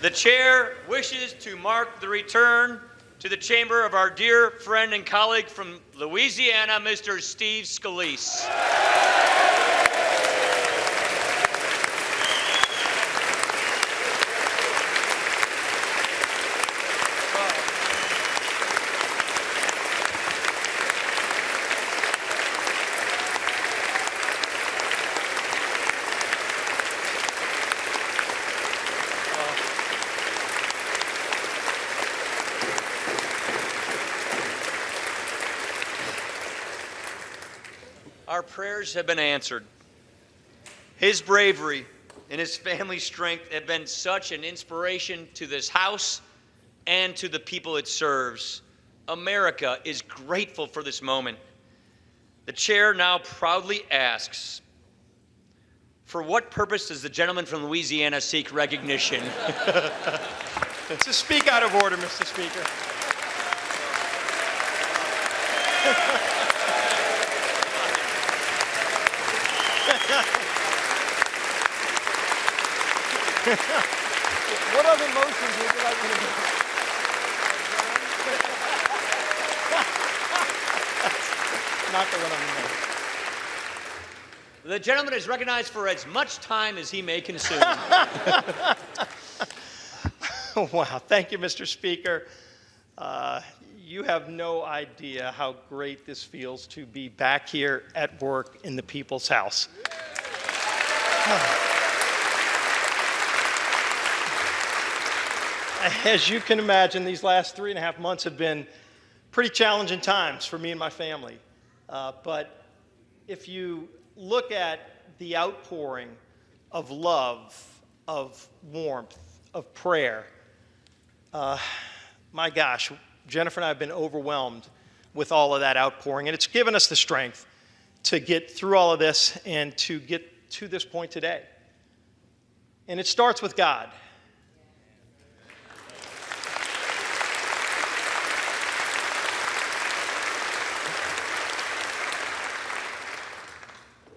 The chair wishes to mark the return to the chamber of our dear friend and colleague from Louisiana, Mr. Steve Scalise. Our prayers have been answered. His bravery and his family's strength have been such an inspiration to this House and to the people it serves. America is grateful for this moment. The chair now proudly asks, for what purpose does the gentleman from Louisiana seek recognition? To speak out of order, Mr. Speaker. What other motions would you like me to do? Not the one I'm in. The gentleman is recognized for as much time as he may consume. Wow, thank you, Mr. Speaker. You have no idea how great this feels to be back here at work in the People's House. As you can imagine, these last 3.5 months have been pretty challenging times for me and my family. But if you look at the outpouring of love, of warmth, of prayer, my gosh, Jennifer and I have been overwhelmed with all of that outpouring, and it's given us the strength to get through all of this and to get to this point today. And it starts with God.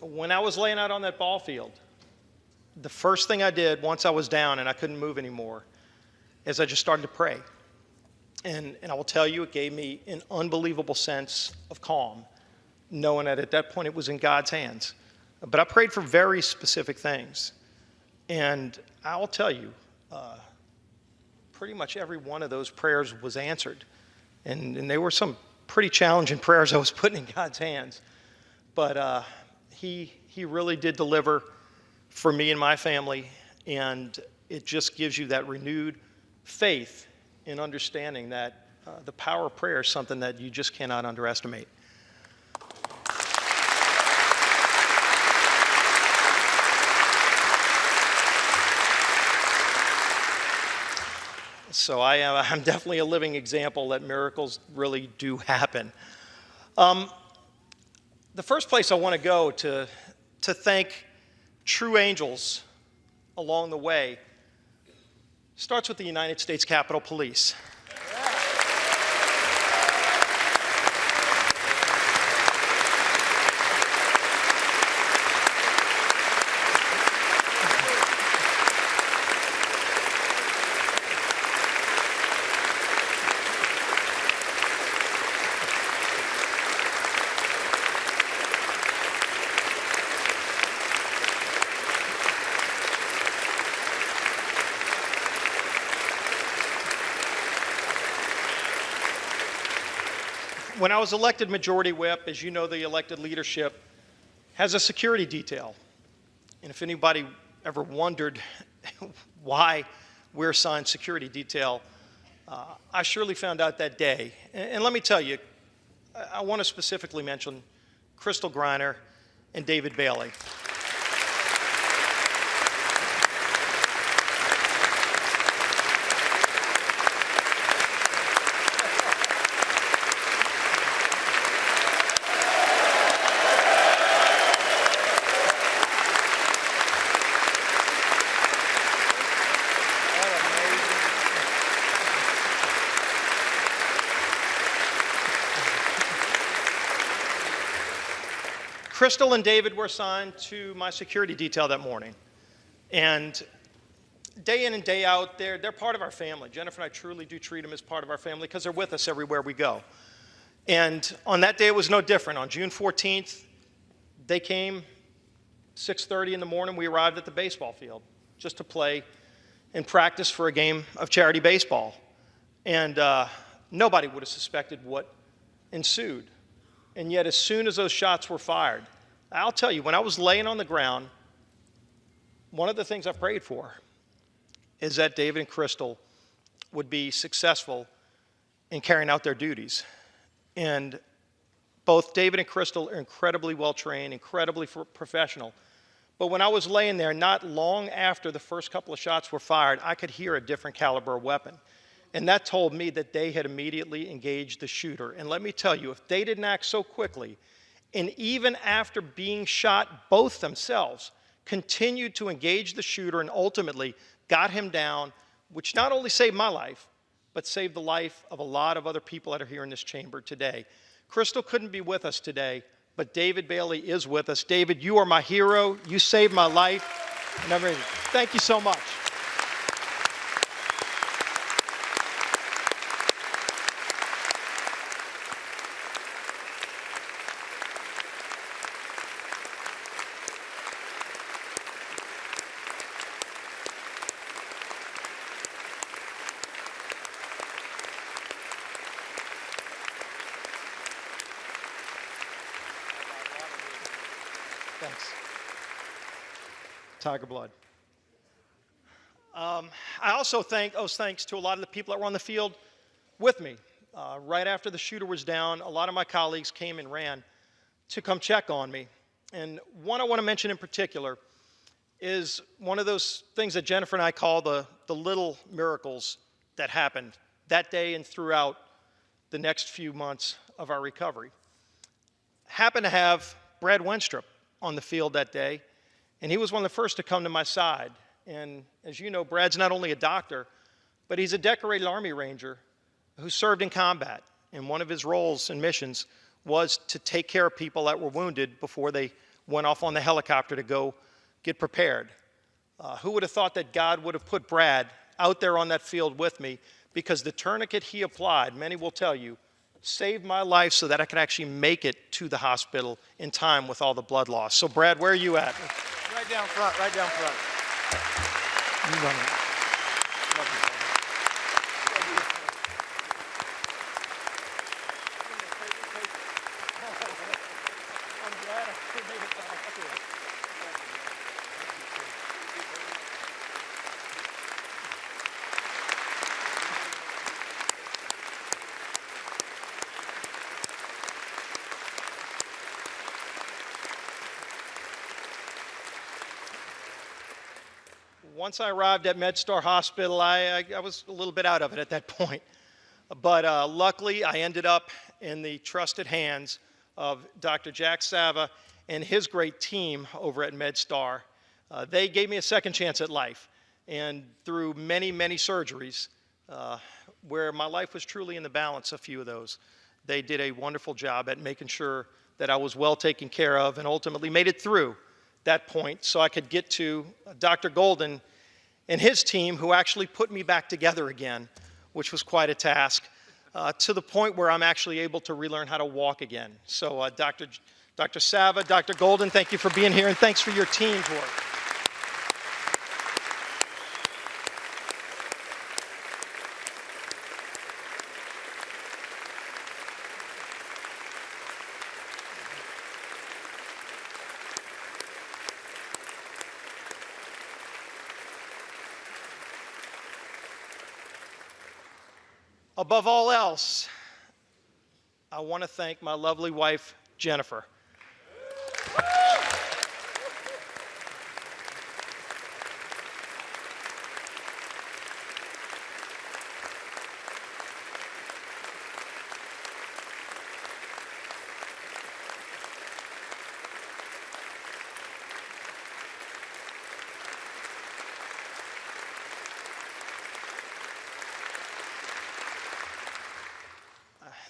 When I was laying out on that ball field, the first thing I did once I was down and I couldn't move anymore is I just started to pray. And I will tell you, it gave me an unbelievable sense of calm, knowing that at that point it was in God's hands. But I prayed for very specific things. And I will tell you, pretty much every one of those prayers was answered. And they were some pretty challenging prayers I was putting in God's hands. But He really did deliver for me and my family, and it just gives you that renewed faith in understanding that the power of prayer is something that you just cannot underestimate. So I'm definitely a living example that miracles really do happen. The first place I want to go to thank true angels along the way starts with the United States Capitol Police. When I was elected majority whip, as you know, the elected leadership has a security detail. And if anybody ever wondered why we're assigned security detail, I surely found out that day. And let me tell you, I want to specifically mention Crystal Griner and David Bailey. Crystal and David were assigned to my security detail that morning. And day in and day out, they're part of our family. Jennifer and I truly do treat them as part of our family because they're with us everywhere we go. And on that day, it was no different. On June 14th, they came, 6:30 in the morning, we arrived at the baseball field just to play and practice for a game of charity baseball. And nobody would have suspected what ensued. And yet, as soon as those shots were fired, I'll tell you, when I was laying on the ground, one of the things I prayed for is that David and Crystal would be successful in carrying out their duties. And both David and Crystal are incredibly well trained, incredibly professional. But when I was laying there, not long after the first couple of shots were fired, I could hear a different caliber of weapon. And that told me that they had immediately engaged the shooter. And let me tell you, if they didn't act so quickly, and even after being shot both themselves, continued to engage the shooter and ultimately got him down, which not only saved my life, but saved the life of a lot of other people that are here in this chamber today. Crystal couldn't be with us today, but David Bailey is with us. David, you are my hero. You saved my life. And I'm ready. Thank you so much. Thanks. Tiger blood. I also owe thanks to a lot of the people that were on the field with me. Right after the shooter was down, a lot of my colleagues came and ran to come check on me. And one I want to mention in particular is one of those things that Jennifer and I call the little miracles that happened that day and throughout the next few months of our recovery. Happened to have Brad Wenstrup on the field that day, and he was one of the first to come to my side. And as you know, Brad's not only a doctor, but he's a decorated Army Ranger who served in combat. And one of his roles and missions was to take care of people that were wounded before they went off on the helicopter to go get prepared. Who would have thought that God would have put Brad out there on that field with me, because the tourniquet he applied, many will tell you, saved my life so that I could actually make it to the hospital in time with all the blood loss. So Brad, where are you at? Right down front, right down front. You run it. Love you, brother. I'm glad I made it back. Once I arrived at MedStar Hospital, I was a little bit out of it at that point. But luckily, I ended up in the trusted hands of Dr. Jack Sava and his great team over at MedStar. They gave me a second chance at life. And through many, many surgeries, where my life was truly in the balance, a few of those, they did a wonderful job at making sure that I was well taken care of and ultimately made it through that point so I could get to Dr. Golden and his team, who actually put me back together again, which was quite a task, to the point where I'm actually able to relearn how to walk again. So Dr. Sava, Dr. Golden, thank you for being here, and thanks for your team's work. Above all else, I want to thank my lovely wife, Jennifer.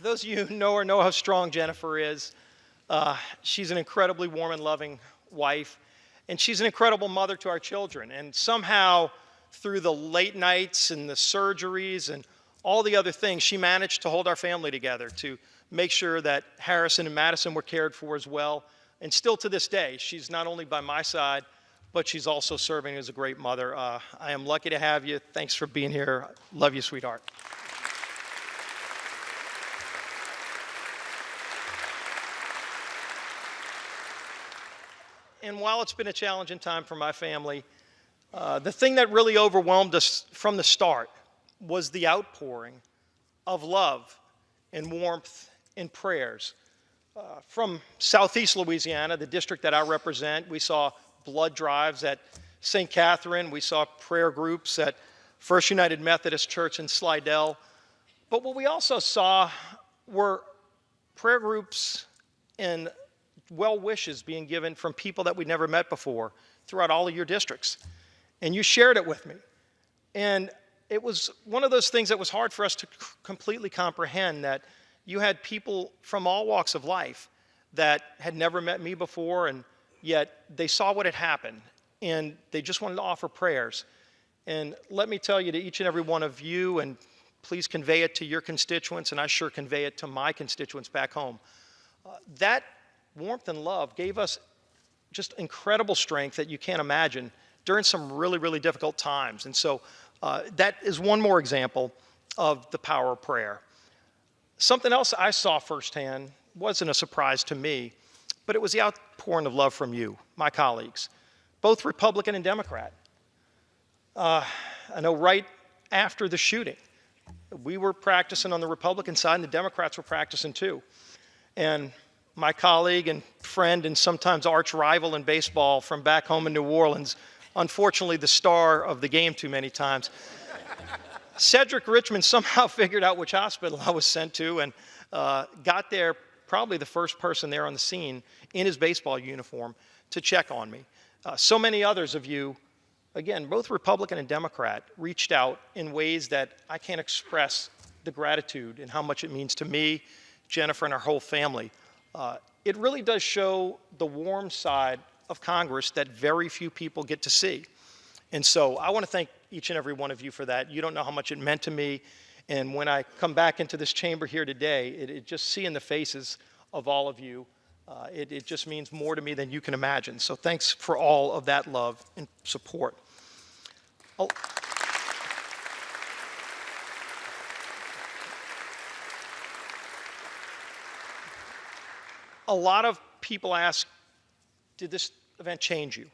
Those of you who know her know how strong Jennifer is. She's an incredibly warm and loving wife, and she's an incredible mother to our children. And somehow, through the late nights and the surgeries and all the other things, she managed to hold our family together, to make sure that Harrison and Madison were cared for as well. And still to this day, she's not only by my side, but she's also serving as a great mother. I am lucky to have you. Thanks for being here. Love you, sweetheart. And while it's been a challenging time for my family, the thing that really overwhelmed us from the start was the outpouring of love and warmth and prayers. From Southeast Louisiana, the district that I represent, we saw blood drives at St. Catherine. We saw prayer groups at First United Methodist Church in Slidell. But what we also saw were prayer groups and well wishes being given from people that we'd never met before throughout all of your districts. And you shared it with me. And it was one of those things that was hard for us to completely comprehend, that you had people from all walks of life that had never met me before, and yet they saw what had happened, and they just wanted to offer prayers. And let me tell you, to each and every one of you, and please convey it to your constituents, and I sure convey it to my constituents back home, that warmth and love gave us just incredible strength that you can't imagine during some really, really difficult times. And so that is one more example of the power of prayer. Something else I saw firsthand wasn't a surprise to me, but it was the outpouring of love from you, my colleagues, both Republican and Democrat. I know right after the shooting, we were practicing on the Republican side, and the Democrats were practicing too. And my colleague and friend and sometimes arch rival in baseball from back home in New Orleans, unfortunately the star of the game too many times, Cedric Richmond somehow figured out which hospital I was sent to, and got there, probably the first person there on the scene in his baseball uniform to check on me. So many others of you, again, both Republican and Democrat, reached out in ways that I can't express the gratitude and how much it means to me, Jennifer, and our whole family. It really does show the warm side of Congress that very few people get to see. And so I want to thank each and every one of you for that. You don't know how much it meant to me. And when I come back into this chamber here today, it just seeing the faces of all of you, it just means more to me than you can imagine. So thanks for all of that love and support. A lot of people ask, did this event change you?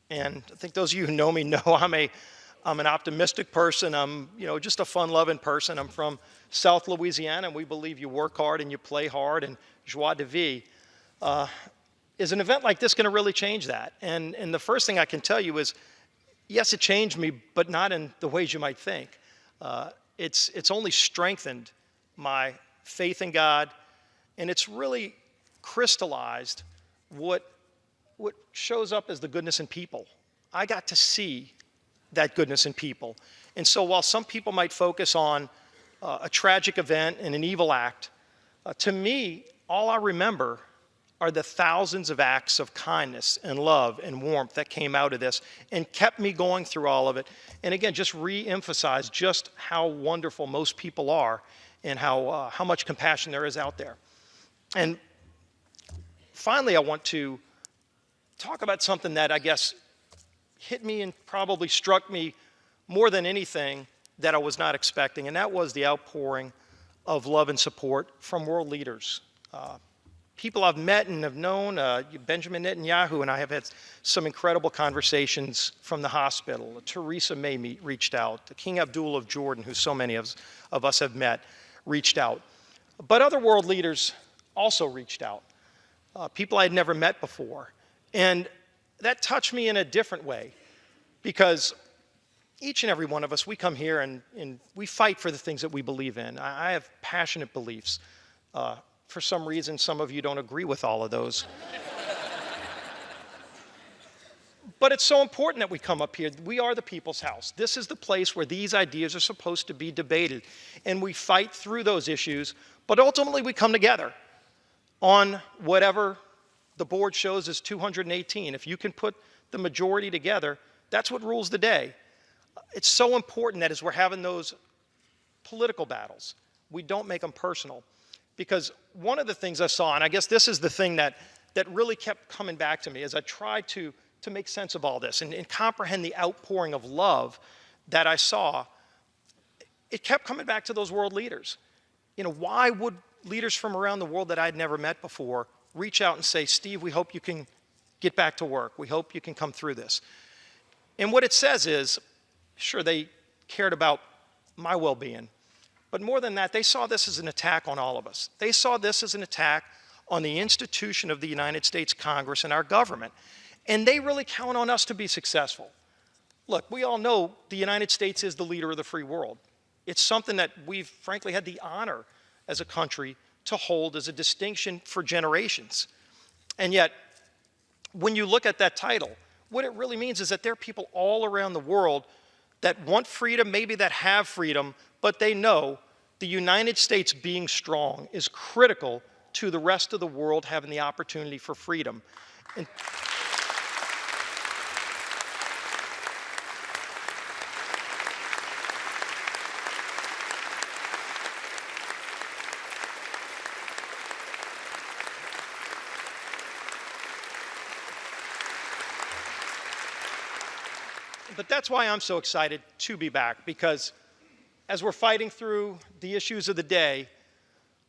And I think those of you who know me know I'm an optimistic person. I'm just a fun-loving person. I'm from South Louisiana, and we believe you work hard and you play hard, and joie de vivre. Is an event like this going to really change that? And the first thing I can tell you is, yes, it changed me, but not in the ways you might think. It's only strengthened my faith in God, and it's really crystallized what shows up as the goodness in people. I got to see that goodness in people. And so while some people might focus on a tragic event and an evil act, to me, all I remember are the thousands of acts of kindness and love and warmth that came out of this and kept me going through all of it. And again, just re-emphasize just how wonderful most people are and how much compassion there is out there. And finally, I want to talk about something that I guess hit me and probably struck me more than anything that I was not expecting, and that was the outpouring of love and support from world leaders. People I've met and have known, Benjamin Netanyahu and I have had some incredible conversations from the hospital. Theresa May reached out. King Abdullah of Jordan, who so many of us have met, reached out. But other world leaders also reached out. People I had never met before. And that touched me in a different way, because each and every one of us, we come here and we fight for the things that we believe in. I have passionate beliefs. For some reason, some of you don't agree with all of those. But it's so important that we come up here. We are the people's house. This is the place where these ideas are supposed to be debated. And we fight through those issues, but ultimately we come together on whatever the board shows as 218. If you can put the majority together, that's what rules the day. It's so important that as we're having those political battles, we don't make them personal. Because one of the things I saw, and I guess this is the thing that really kept coming back to me as I tried to make sense of all this and comprehend the outpouring of love that I saw, it kept coming back to those world leaders. You know, why would leaders from around the world that I'd never met before reach out and say, Steve, we hope you can get back to work. We hope you can come through this. And what it says is, sure, they cared about my well-being, but more than that, they saw this as an attack on all of us. They saw this as an attack on the institution of the United States Congress and our government. And they really count on us to be successful. Look, we all know the United States is the leader of the free world. It's something that we've frankly had the honor as a country to hold as a distinction for generations. And yet, when you look at that title, what it really means is that there are people all around the world that want freedom, maybe that have freedom, but they know the United States being strong is critical to the rest of the world having the opportunity for freedom. And but that's why I'm so excited to be back, because as we're fighting through the issues of the day,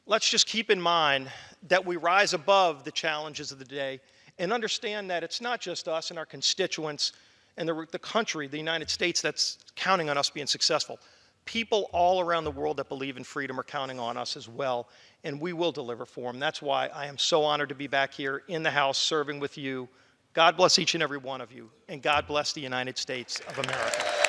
let's just keep in mind that we rise above the challenges of the day and understand that it's not just us and our constituents and the country, the United States, that's counting on us being successful. People all around the world that believe in freedom are counting on us as well, and we will deliver for them. That's why I am so honored to be back here in the House serving with you. God bless each and every one of you, and God bless the United States of America.